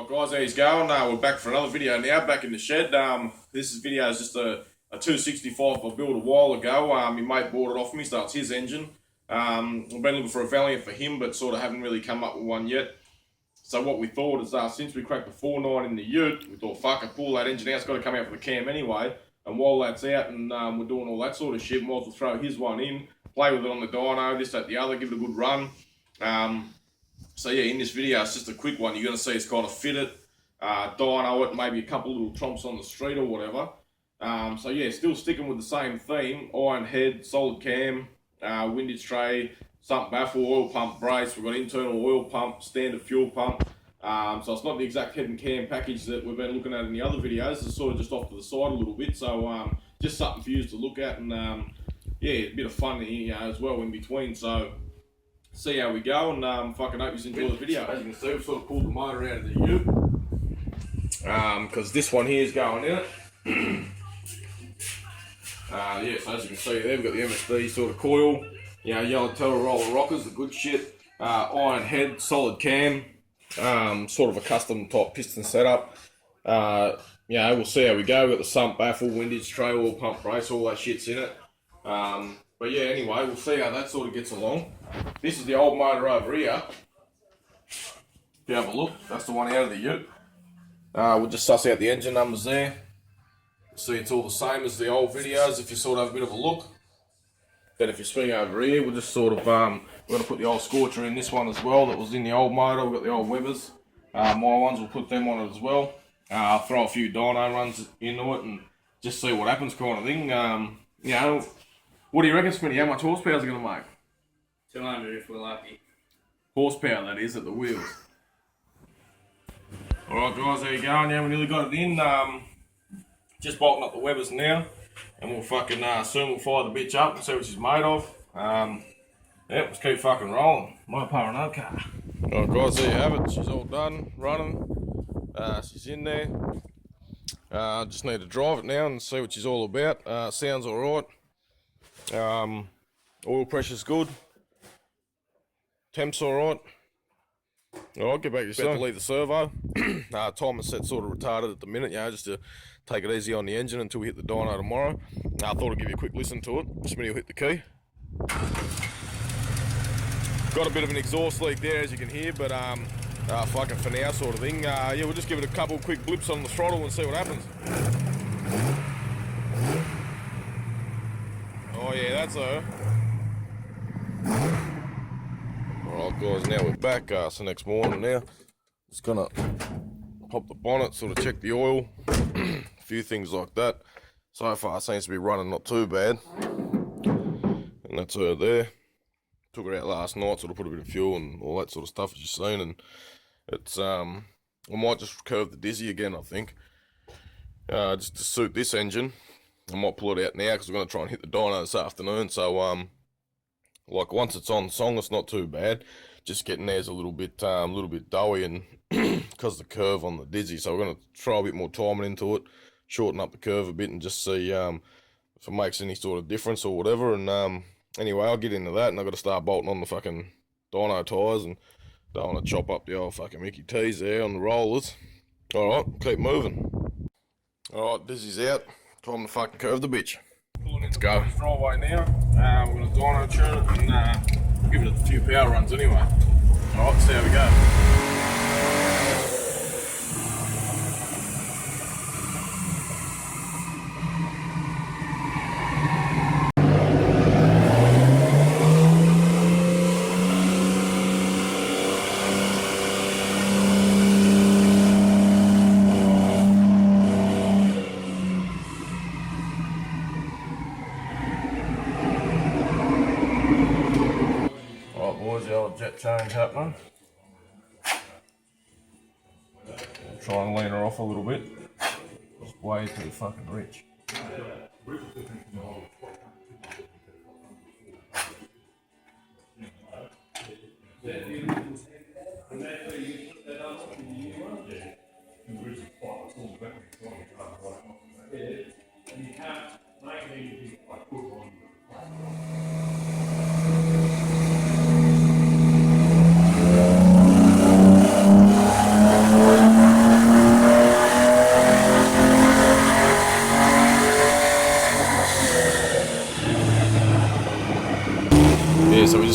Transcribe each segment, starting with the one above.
Alright guys, how he's going? We're back for another video now, back in the shed. This video is just a 265 I built a while ago. My mate bought it off me, so it's his engine. I've been looking for a Valiant for him, but sort of haven't really come up with one yet. So what we thought is, since we cracked the 4.9 in the ute, we thought, fuck it, pull that engine out, it's got to come out for the cam anyway. And while that's out and we're doing all that sort of shit, might as well throw his one in, play with it on the dyno, this, that, the other, give it a good run. So yeah, in this video, it's just a quick one. You're going to see it's kind of fit it, dyno it, maybe a couple little tromps on the street or whatever. So yeah, still sticking with the same theme, iron head, solid cam, windage tray, sump baffle, oil pump brace. We've got internal oil pump, standard fuel pump. So it's not the exact head and cam package that we've been looking at in the other videos. It's sort of just off to the side a little bit. So just something for you to look at, and yeah, a bit of fun, you know, as well in between. So see how we go, and fucking hope you enjoy the video. As you can see, we've sort of pulled the motor out of the ute, because this one here is going in it. Yeah, so as you can see there, we've got the MSD sort of coil, you know, yellow tail roller rockers, the good shit, iron head, solid cam, sort of a custom type piston setup. Yeah, we'll see how we go. We've got the sump baffle, windage tray, oil pump brace, all that shit's in it. But yeah, anyway, we'll see how that sort of gets along. This is the old motor over here. If you have a look, that's the one out of the ute. We'll just suss out the engine numbers there. See, it's all the same as the old videos if you sort of have a bit of a look. Then if you swing over here, we'll just sort of, we're going to put the old scorcher in this one as well that was in the old motor. We've got the old Webbers. My ones, we'll put them on it as well. I'll throw a few dyno runs into it and just see what happens kind of thing. You know, what do you reckon, Smitty? How much horsepower is it going to make? 200 if we're lucky. Horsepower, that is, at the wheels. Alright guys, there you go. Now we nearly got it in. Just bolting up the Webbers now. And we'll fucking, soon we'll fire the bitch up and see what she's made of. Yeah, let's keep fucking rolling. Mopar and no car. Alright guys, there you have it. She's all done, running. She's in there. Just need to drive it now and see what she's all about. Sounds alright. Oil pressure's good. Temp's alright. Alright, get back to yourself. About to leave the servo. Time is set sort of retarded at the minute, you know, just to take it easy on the engine until we hit the dyno tomorrow. I thought I'd give you a quick listen to it. Smitty will hit the key. Got a bit of an exhaust leak there, as you can hear, but fucking for now sort of thing. Yeah, we'll just give it a couple quick blips on the throttle and see what happens. Oh yeah, that's her. Alright guys, now we're back, so next morning now. Just gonna pop the bonnet, sort of check the oil, a few things like that. So far seems to be running not too bad. And that's her there. Took her out last night, sort of put a bit of fuel and all that sort of stuff as you've seen, and it's I might just curve the dizzy again, I think. Just to suit this engine. I might pull it out now because we're going to try and hit the dyno this afternoon. So like once it's on song, it's not too bad. Just getting there's a little bit doughy, and because the curve on the dizzy. So we're going to throw a bit more timing into it, shorten up the curve a bit, and just see if it makes any sort of difference or whatever. And anyway, I'll get into that, and I've got to start bolting on the fucking dyno tyres, and don't want to chop up the old fucking Mickey T's there on the rollers. Alright, keep moving. Alright, dizzy's out. Time to fucking curve the bitch. Let's go. Driveway now. We're going to dyno tune it and give it a few power runs anyway. Alright, see how we go. The old jet change happening. Try and lean her off a little bit. It's way too fucking rich.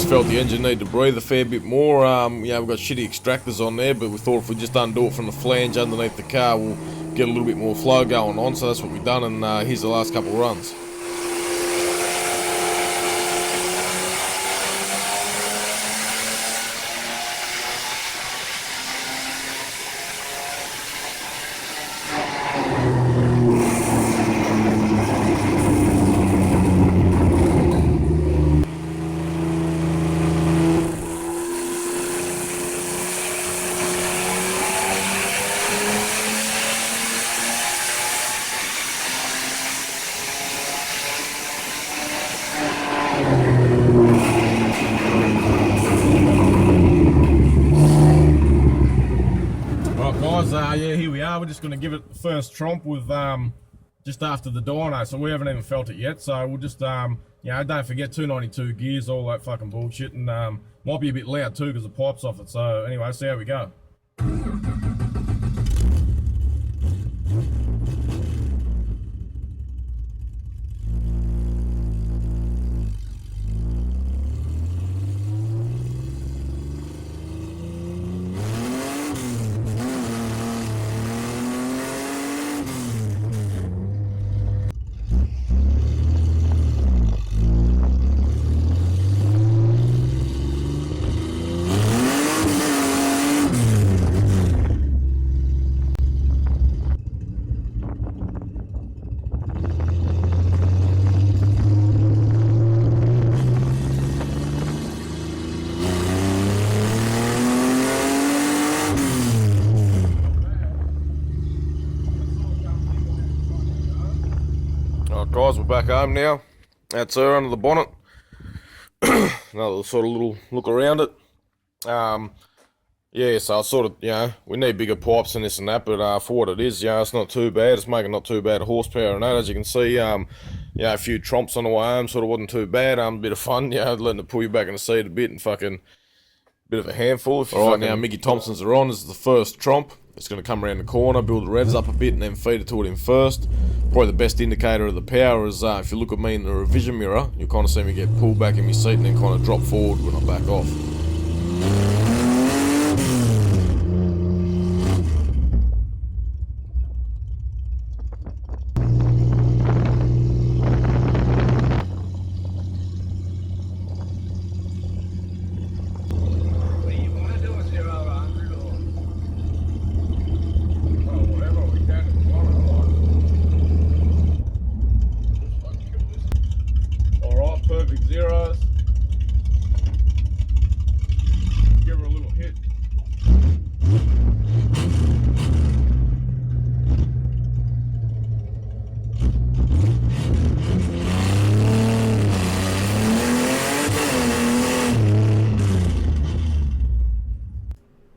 just felt the engine needed to breathe a fair bit more. We've got shitty extractors on there, but we thought if we just undo it from the flange underneath the car, we'll get a little bit more flow going on, so that's what we've done, and here's the last couple of runs. Yeah, here we are. We're just going to give it the first tromp with just after the dyno, so we haven't even felt it yet. So we'll just don't forget 292 gears, all that fucking bullshit, and might be a bit loud too because the pipe's off it. So anyway, see how we go. Alright guys, we're back home now. That's her under the bonnet. Another sort of little look around it. Yeah, so I sort of, we need bigger pipes and this and that, but for what it is, it's not too bad. It's making not too bad horsepower and that. As you can see, a few tromps on the way home sort of wasn't too bad. A bit of fun, letting it pull you back in the seat a bit and fucking bit of a handful. Alright, now Mickey Thompson's are on. This is the first tromp. It's going to come around the corner, build the revs up a bit, and then feed it to it in first. Probably the best indicator of the power is if you look at me in the revision mirror, you'll kind of see me get pulled back in my seat and then kind of drop forward when I back off. Perfect zeros. Give her a little hit.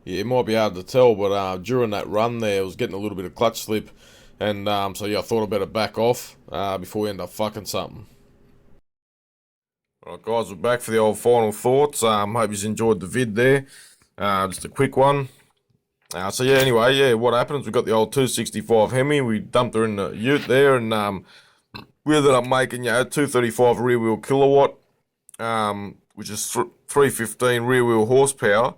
Yeah, it might be hard to tell, but during that run there, I was getting a little bit of clutch slip, and so I thought I'd better back off before we end up fucking something. Alright guys, we're back for the old final thoughts. Hope you enjoyed the vid there. Just a quick one. What happened is we got the old 265 Hemi. We dumped her in the ute there, and we ended up making 235 rear wheel kilowatt, which is 315 rear wheel horsepower.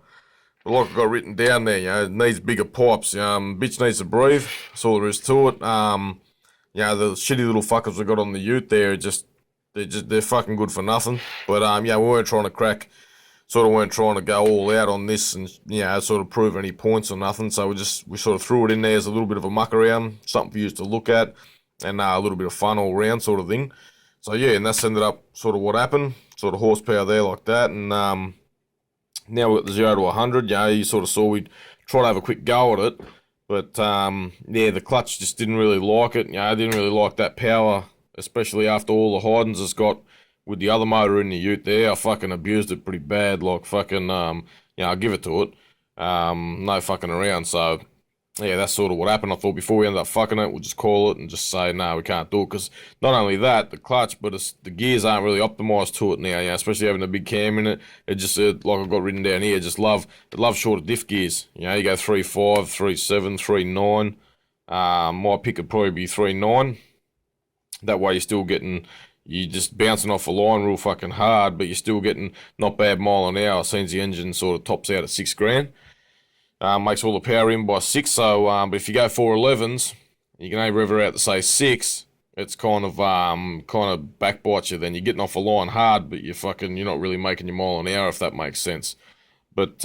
But like I got written down there, it needs bigger pipes. Bitch needs to breathe. That's all there is to it. The shitty little fuckers we got on the ute there, they're fucking good for nothing. But we weren't trying to crack, sort of weren't trying to go all out on this and sort of prove any points or nothing. So we sort of threw it in there as a little bit of a muck around, something for you to look at, and a little bit of fun all round sort of thing. So and that's ended up sort of what happened, sort of horsepower there like that, and now we've got the 0 to 100. You sort of saw we tried to have a quick go at it, but the clutch just didn't really like it. I didn't really like that power, especially after all the hidings it's got with the other motor in the ute there. I fucking abused it pretty bad, like fucking, I'll give it to it. No fucking around, so, that's sort of what happened. I thought before we end up fucking it, we'll just call it and just say, no, we can't do it, because not only that, the clutch, but the gears aren't really optimised to it now, especially having a big cam in it. It just, like I've got written down here, it loves shorter diff gears. You go 3.5, 3.7, 3.9. My pick would probably be 3.9. That way you're still getting, you're just bouncing off a line real fucking hard, but you're still getting not bad mile an hour. Since the engine sort of tops out at 6 grand. Makes all the power in by 6, so but if you go 411s, you can only rev her out to say 6. It's kind of backbites you. Then you're getting off a line hard, but you're not really making your mile an hour, if that makes sense. But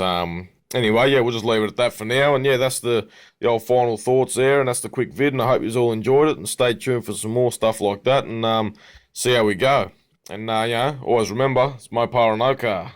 anyway, yeah, we'll just leave it at that for now. And yeah, that's the old final thoughts there, and that's the quick vid. And I hope you all enjoyed it, and stay tuned for some more stuff like that, and see how we go. And always remember, it's Mopar and no car.